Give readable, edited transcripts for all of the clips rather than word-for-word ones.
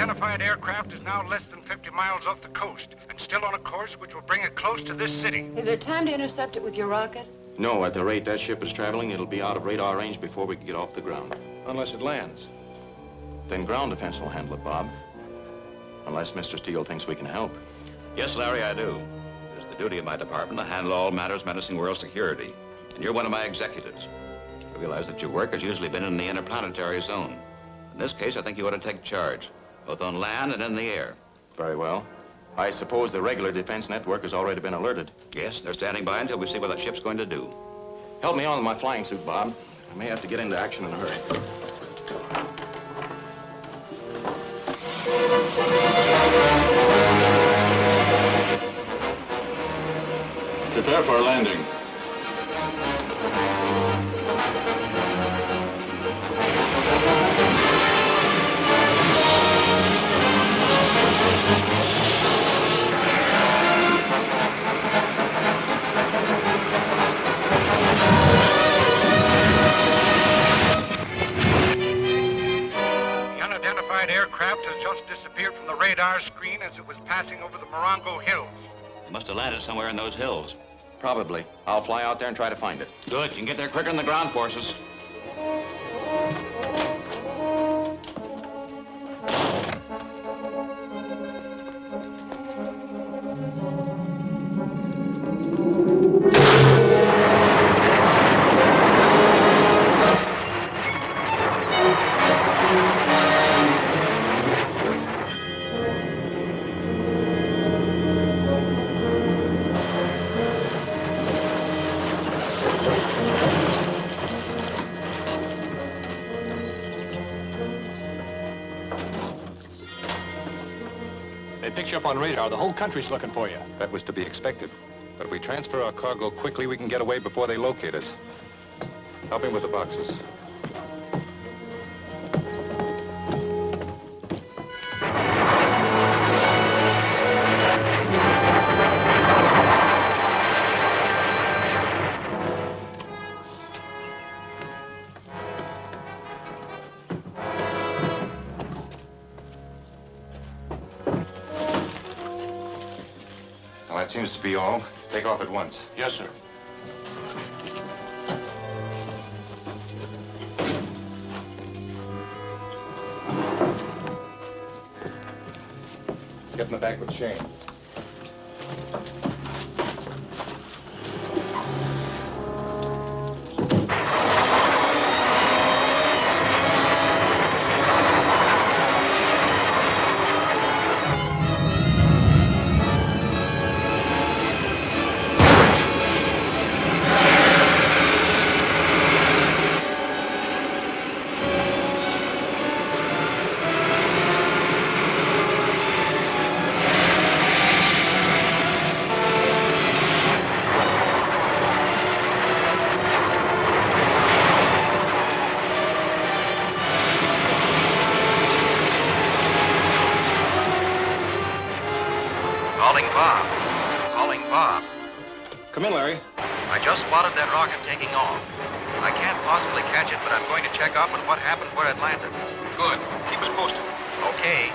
unidentified aircraft is now less than 50 miles off the coast and still on a course which will bring it close to this city. Is there time to intercept it with your rocket? No, at the rate that ship is traveling, it'll be out of radar range before we can get off the ground. Unless it lands. Then ground defense will handle it, Bob. Unless Mr. Steele thinks we can help. Yes, Larry, I do. It's the duty of my department to handle all matters menacing world security. And you're one of my executives. I realize that your work has usually been in the interplanetary zone. In this case, I think you ought to take charge, both on land and in the air. Very well. I suppose the regular defense network has already been alerted. Yes, they're standing by until we see what that ship's going to do. Help me on with my flying suit, Bob. I may have to get into action in a hurry. Prepare for a landing. Aircraft has just disappeared from the radar screen as it was passing over the Morongo Hills. It must have landed somewhere in those hills. Probably. I'll fly out there and try to find it. Good. You can get there quicker than the ground forces. You up on radar. The whole country's looking for you. That was to be expected. But if we transfer our cargo quickly, we can get away before they locate us. Help him with the boxes. That seems to be all. Take off at once. Yes, sir. Get in the back with Shane. Come in, Larry. I just spotted that rocket taking off. I can't possibly catch it, but I'm going to check up on what happened where it landed. Good. Keep us posted. Okay.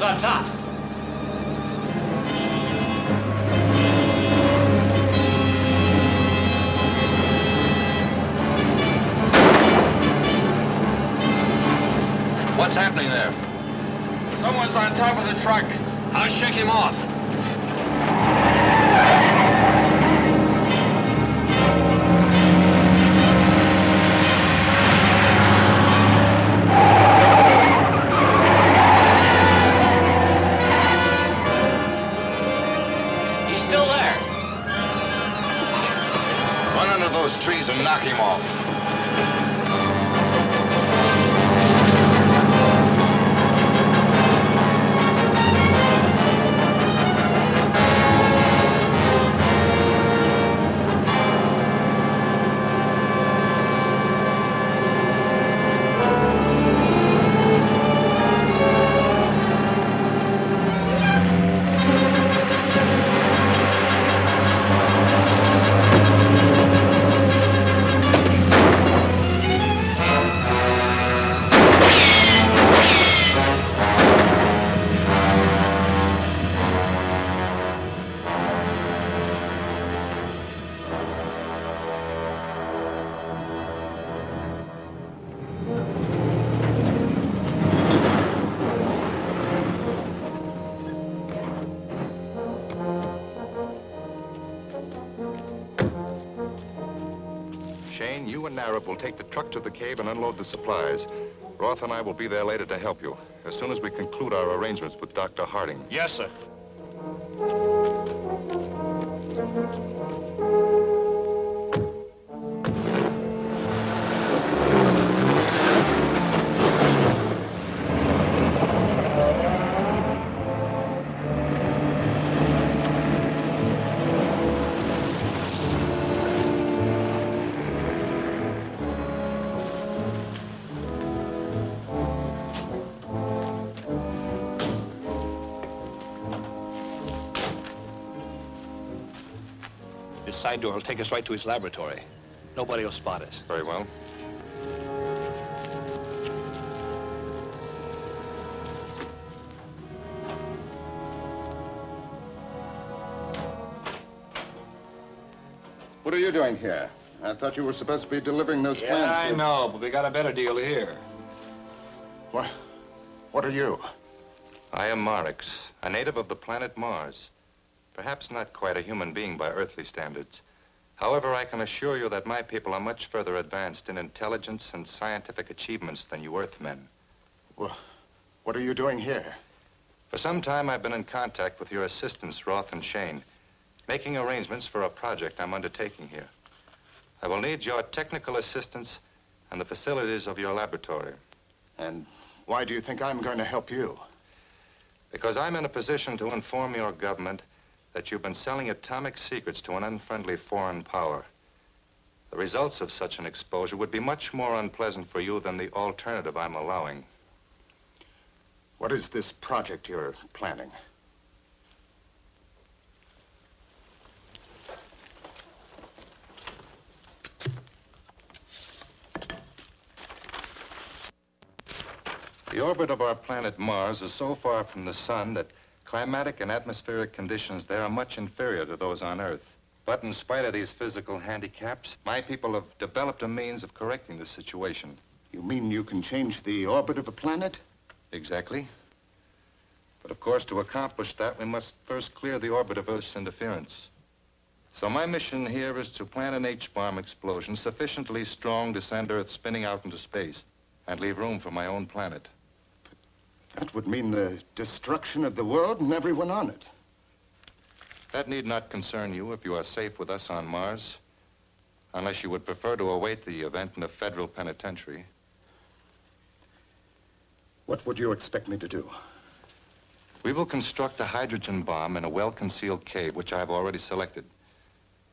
On top. What's happening there? Someone's on top of the truck. I'll shake him off. Trees and knock him off. Arab will take the truck to the cave and unload the supplies. Roth and I will be there later to help you, as soon as we conclude our arrangements with Dr. Harding. Yes, sir. This side door will take us right to his laboratory. Nobody will spot us. Very well. What are you doing here? I thought you were supposed to be delivering those plans. Yeah, I know, but we got a better deal here. What are you? I am Marex, a native of the planet Mars. Perhaps not quite a human being by earthly standards. However, I can assure you that my people are much further advanced in intelligence and scientific achievements than you Earthmen. Well, what are you doing here? For some time, I've been in contact with your assistants, Roth and Shane, making arrangements for a project I'm undertaking here. I will need your technical assistance and the facilities of your laboratory. And why do you think I'm going to help you? Because I'm in a position to inform your government that you've been selling atomic secrets to an unfriendly foreign power. The results of such an exposure would be much more unpleasant for you than the alternative I'm allowing. What is this project you're planning? The orbit of our planet Mars is so far from the sun that climatic and atmospheric conditions there are much inferior to those on Earth. But in spite of these physical handicaps, my people have developed a means of correcting the situation. You mean you can change the orbit of a planet? Exactly. But of course, to accomplish that, we must first clear the orbit of Earth's interference. So my mission here is to plant an H-bomb explosion sufficiently strong to send Earth spinning out into space and leave room for my own planet. That would mean the destruction of the world and everyone on it. That need not concern you if you are safe with us on Mars, unless you would prefer to await the event in a federal penitentiary. What would you expect me to do? We will construct a hydrogen bomb in a well-concealed cave, which I have already selected.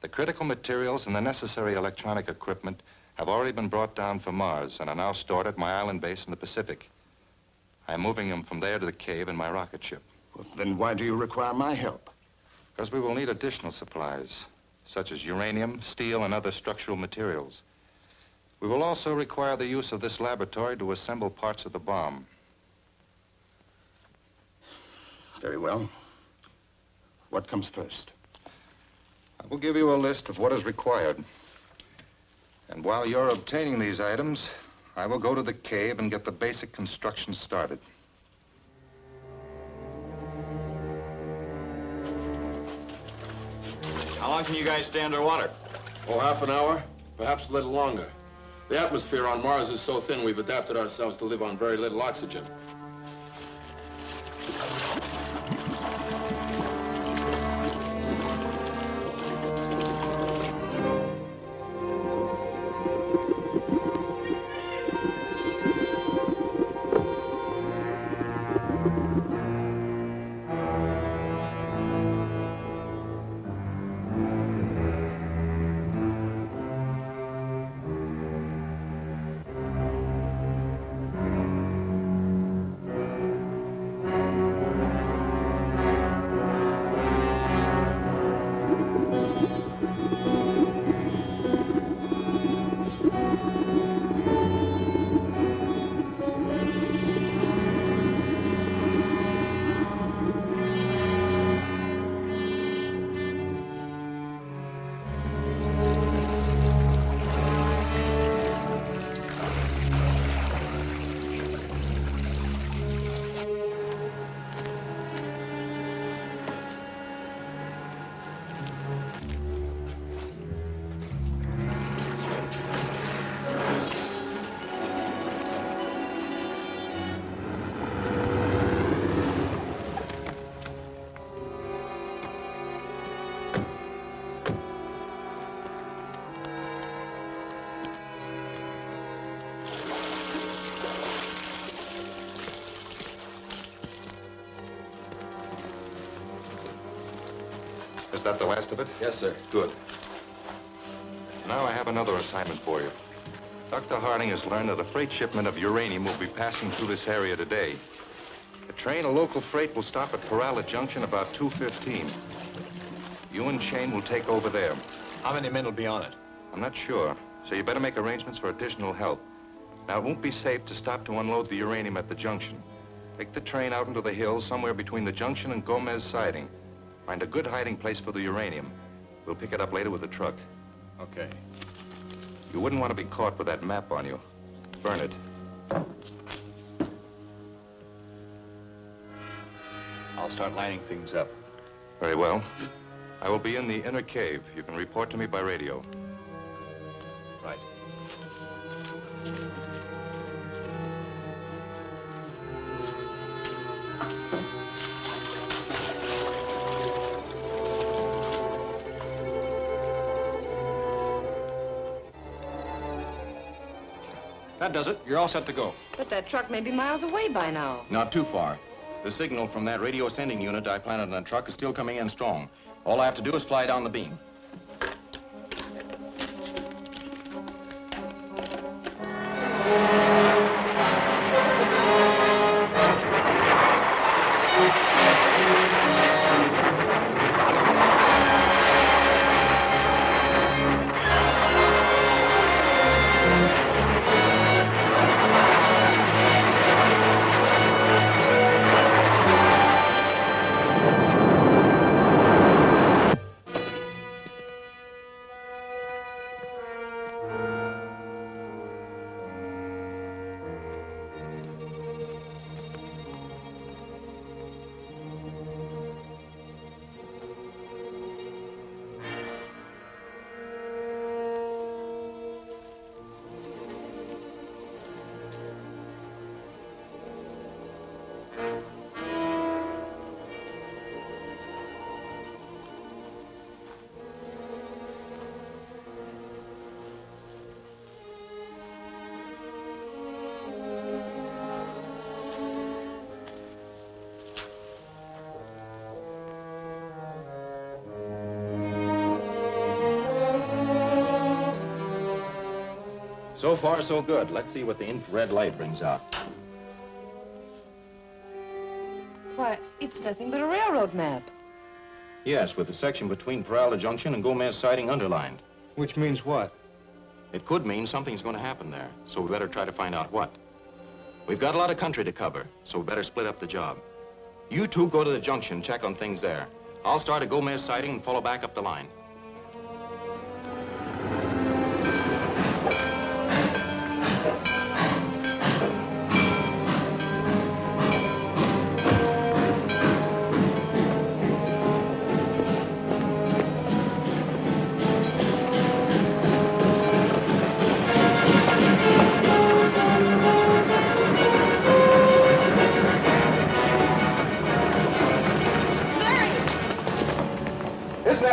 The critical materials and the necessary electronic equipment have already been brought down from Mars and are now stored at my island base in the Pacific. I'm moving them from there to the cave in my rocket ship. Well, then why do you require my help? Because we will need additional supplies, such as uranium, steel, and other structural materials. We will also require the use of this laboratory to assemble parts of the bomb. Very well. What comes first? I will give you a list of what is required. And while you're obtaining these items, I will go to the cave and get the basic construction started. How long can you guys stay underwater? Oh, half an hour, perhaps a little longer. The atmosphere on Mars is so thin, we've adapted ourselves to live on very little oxygen. that the last of it? Yes, sir. Good. Now I have another assignment for you. Dr. Harding has learned that a freight shipment of uranium will be passing through this area today. The train of local freight will stop at Parala Junction about 2:15. You and Shane will take over there. How many men will be on it? I'm not sure, so you better make arrangements for additional help. Now, it won't be safe to stop to unload the uranium at the junction. Take the train out into the hills somewhere between the junction and Gomez Siding. Find a good hiding place for the uranium. We'll pick it up later with the truck. Okay. You wouldn't want to be caught with that map on you. Burn it. I'll start lining things up. Very well. I will be in the inner cave. You can report to me by radio. Right. That does it. You're all set to go. But that truck may be miles away by now. Not too far. The signal from that radio sending unit I planted on the truck is still coming in strong. All I have to do is fly down the beam. So far, so good. Let's see what the infrared light brings out. Why, it's nothing but a railroad map. Yes, with the section between Parala Junction and Gomez Siding underlined. Which means what? It could mean something's going to happen there, so we better try to find out what. We've got a lot of country to cover, so we better split up the job. You two go to the junction, check on things there. I'll start at Gomez Siding and follow back up the line.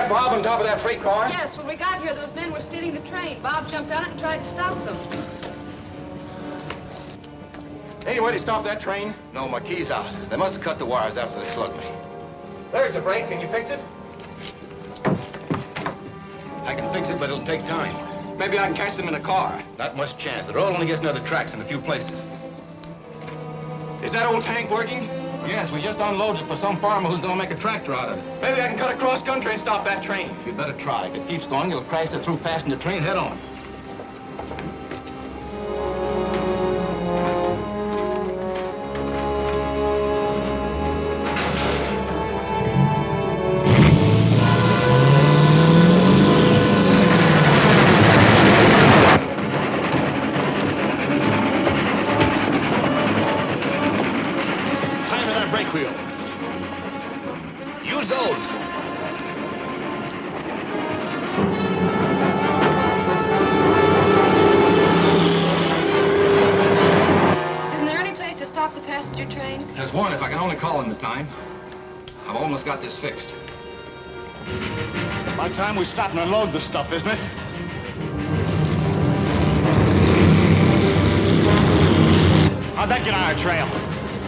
Bob on top of that freight car? Yes, when we got here, those men were stealing the train. Bob jumped on it and tried to stop them. Any way to stop that train? No, my key's out. They must have cut the wires after they slugged me. There's the brake. Can you fix it? I can fix it, but it'll take time. Maybe I can catch them in a car. Not much chance. The road only gets another tracks in a few places. Is that old tank working? Yes, we just unloaded it for some farmer who's gonna make a tractor out of it. Maybe I can cut across country and stop that train. You better try. If it keeps going, you'll crash it through passenger train head on. Use those. Isn't there any place to stop the passenger train? There's one if I can only call in the time. I've almost got this fixed. About time we stop and unload the stuff, isn't it? How'd that get on our trail?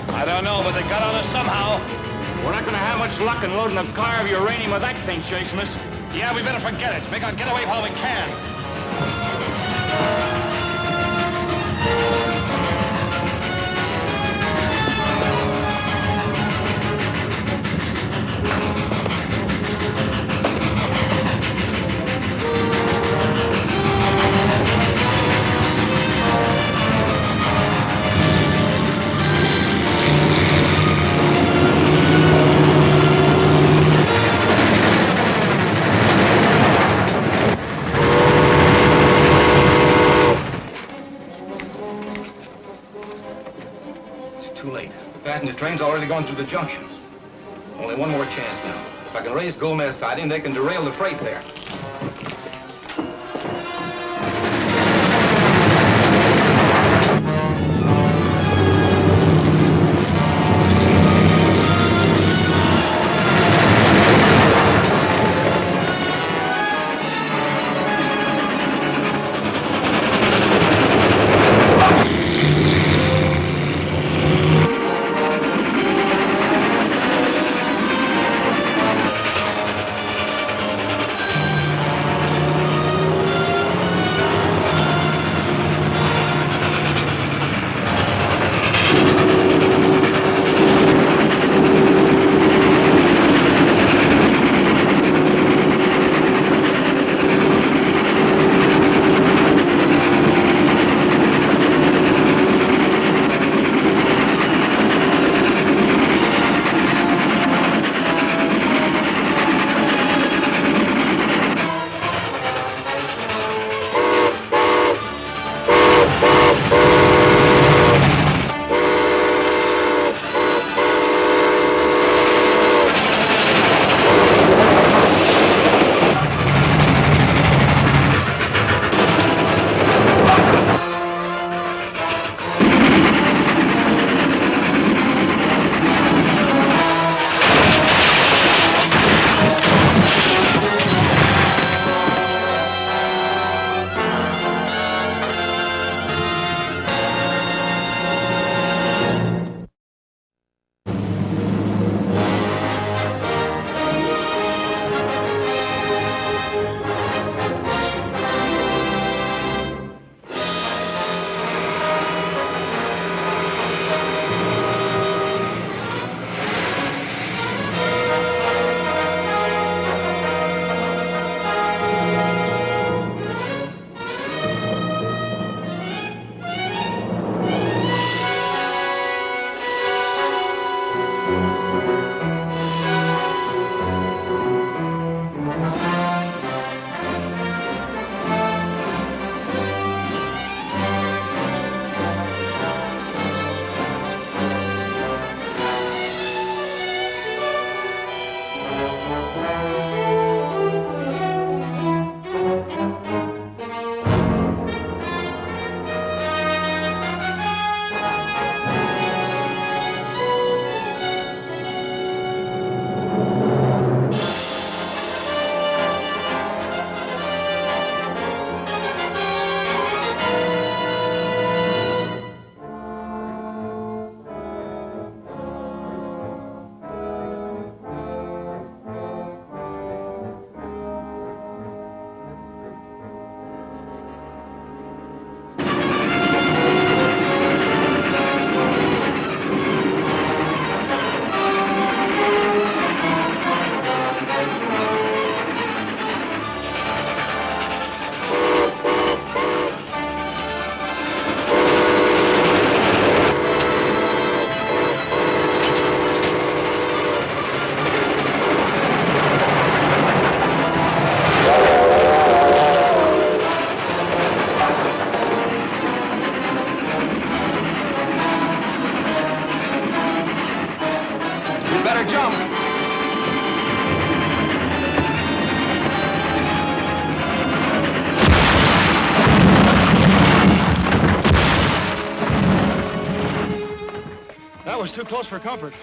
I don't know, but they got on us somehow. We're not gonna have much luck in loading a car of uranium with that thing chasing us. Yeah, we better forget it. Make our getaway while we can. Too late. The passenger train's already gone through the junction. Only one more chance now. If I can raise Gomez siding, they can derail the freight there. Too close for comfort.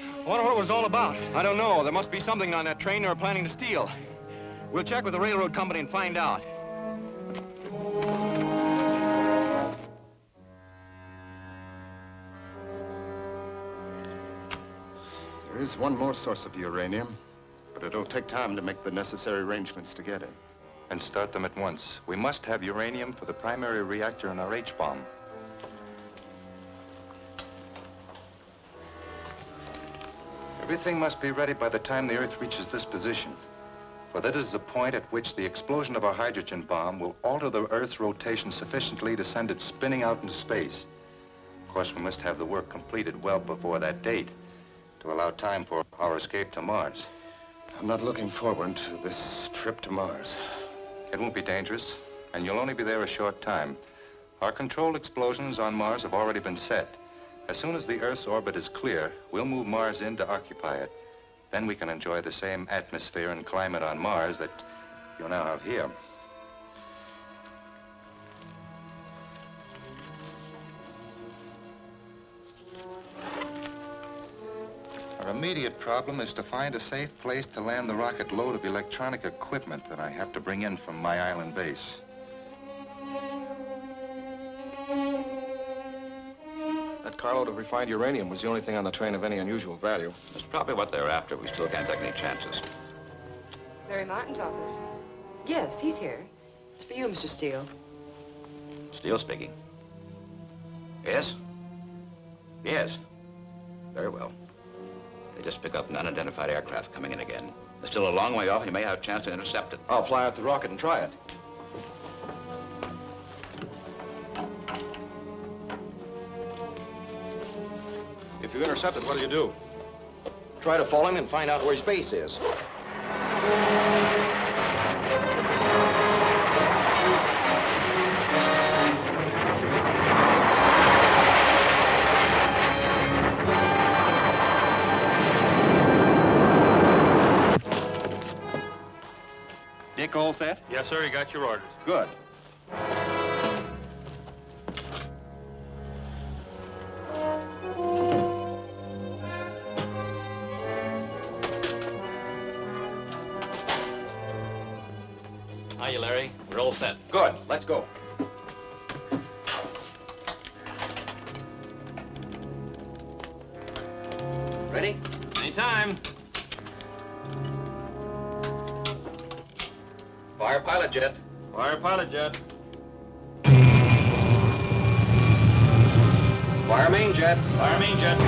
I wonder what it was all about. I don't know. There must be something on that train they were planning to steal. We'll check with the railroad company and find out. There is one more source of uranium, but it'll take time to make the necessary arrangements to get it. And start them at once. We must have uranium for the primary reactor in our H-bomb. Everything must be ready by the time the Earth reaches this position. For that is the point at which the explosion of our hydrogen bomb will alter the Earth's rotation sufficiently to send it spinning out into space. Of course, we must have the work completed well before that date to allow time for our escape to Mars. I'm not looking forward to this trip to Mars. It won't be dangerous, and you'll only be there a short time. Our controlled explosions on Mars have already been set. As soon as the Earth's orbit is clear, we'll move Mars in to occupy it. Then we can enjoy the same atmosphere and climate on Mars that you now have here. Our immediate problem is to find a safe place to land the rocket load of electronic equipment that I have to bring in from my island base. That carload of refined uranium was the only thing on the train of any unusual value. That's probably what they're after. We still can't take any chances. Larry Martin's office. Yes, he's here. It's for you, Mr. Steele. Steele speaking. Yes? Yes. Very well. They just pick up an unidentified aircraft coming in again. They're still a long way off. You may have a chance to intercept it. I'll fly out the rocket and try it. If you intercept it, what do you do? Try to follow him and find out where his base is. Dick, all set? Yes, sir. You got your orders. Good. Hiya, Larry. We're all set. Good. Let's go. Ready? Anytime. Fire pilot jet. Fire pilot jet. Fire main jets. Fire main jet.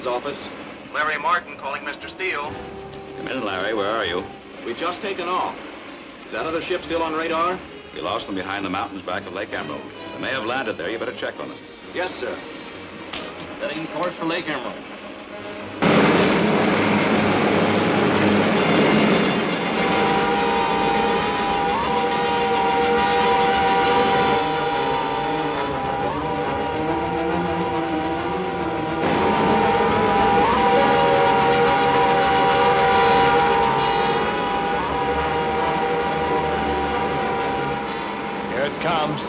Office. Larry Martin calling Mr. Steele. Come in, Larry. Where are you? We've just taken off. Is that other ship still on radar? We lost them behind the mountains back of Lake Emerald. They may have landed there. You better check on them. Yes, sir. Setting course for Lake Emerald. Comes.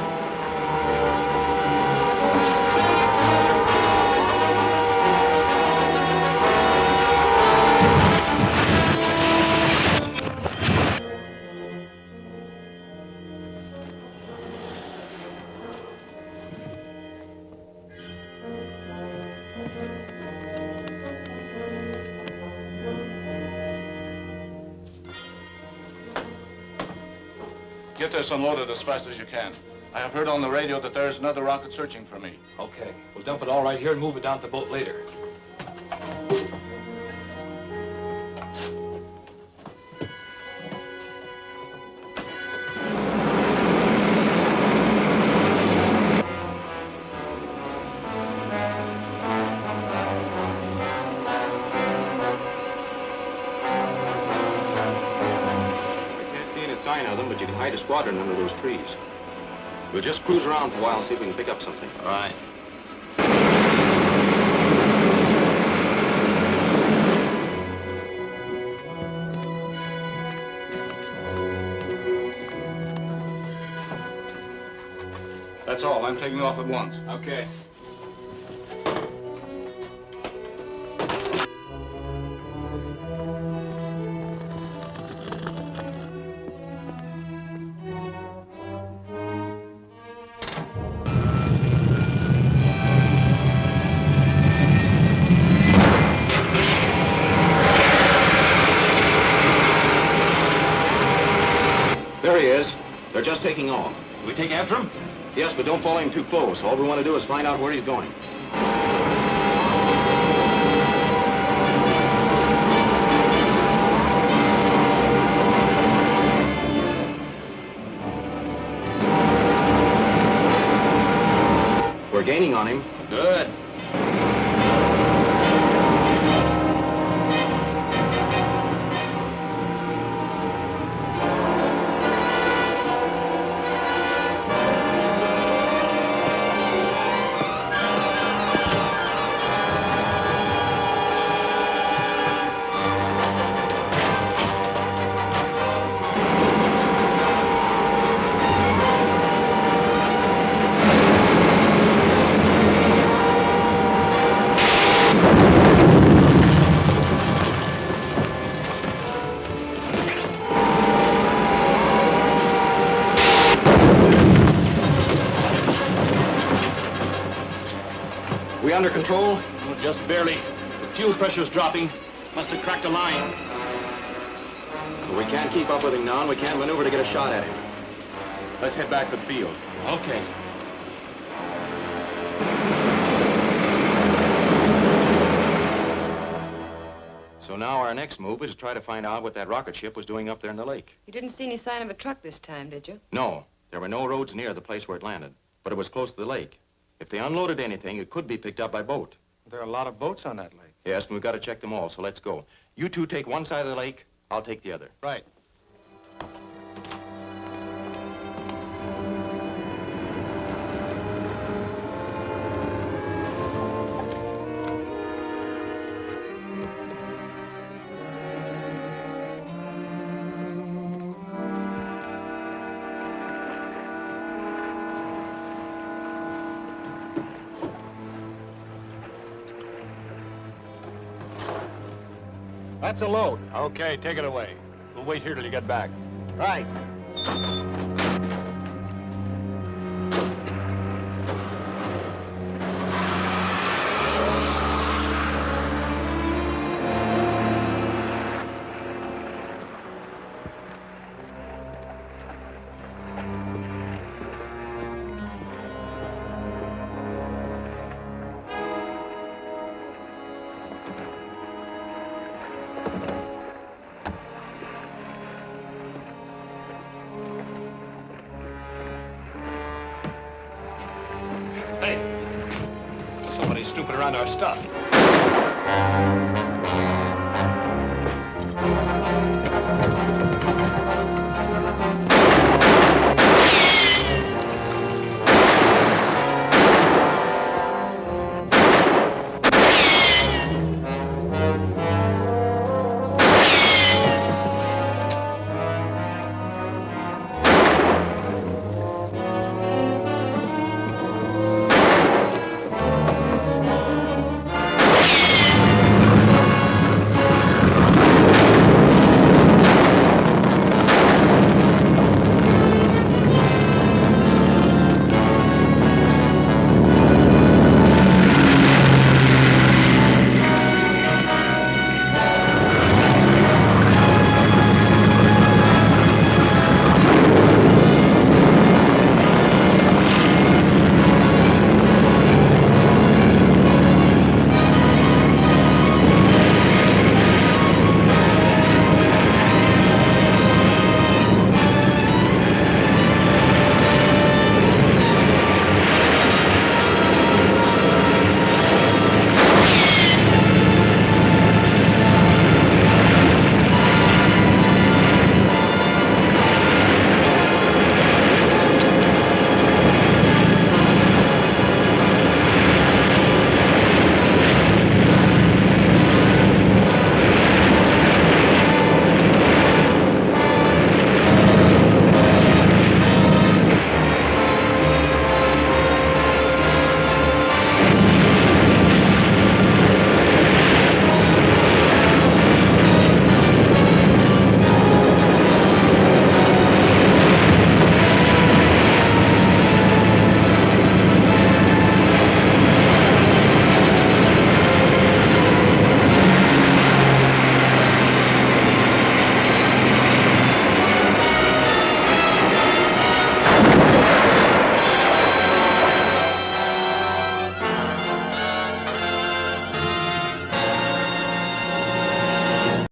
Get this unloaded as fast as you can. I have heard on the radio that there's another rocket searching for me. Okay. We'll dump it all right here and move it down to the boat later. Sign of them, but you can hide a squadron under those trees. We'll just cruise around for a while and see if we can pick up something. All right. That's all. I'm taking off at once. Okay. There he is. They're just taking off. We take after him? Yes, but don't follow him too close. All we want to do is find out where he's going. We're gaining on him. Good. We under control? Oh, just barely. The fuel pressure's dropping. Must have cracked a line. Well, we can't keep up with him now, and we can't maneuver to get a shot at him. Let's head back to the field. Okay. So now our next move is to try to find out what that rocket ship was doing up there in the lake. You didn't see any sign of a truck this time, did you? No, there were no roads near the place where it landed, but it was close to the lake. If they unloaded anything, it could be picked up by boat. There are a lot of boats on that lake. Yes, and we've got to check them all, so let's go. You two take one side of the lake, I'll take the other. Right. That's a load. Okay, take it away. We'll wait here till you get back. Right. Hey! Somebody's snooping around our stuff.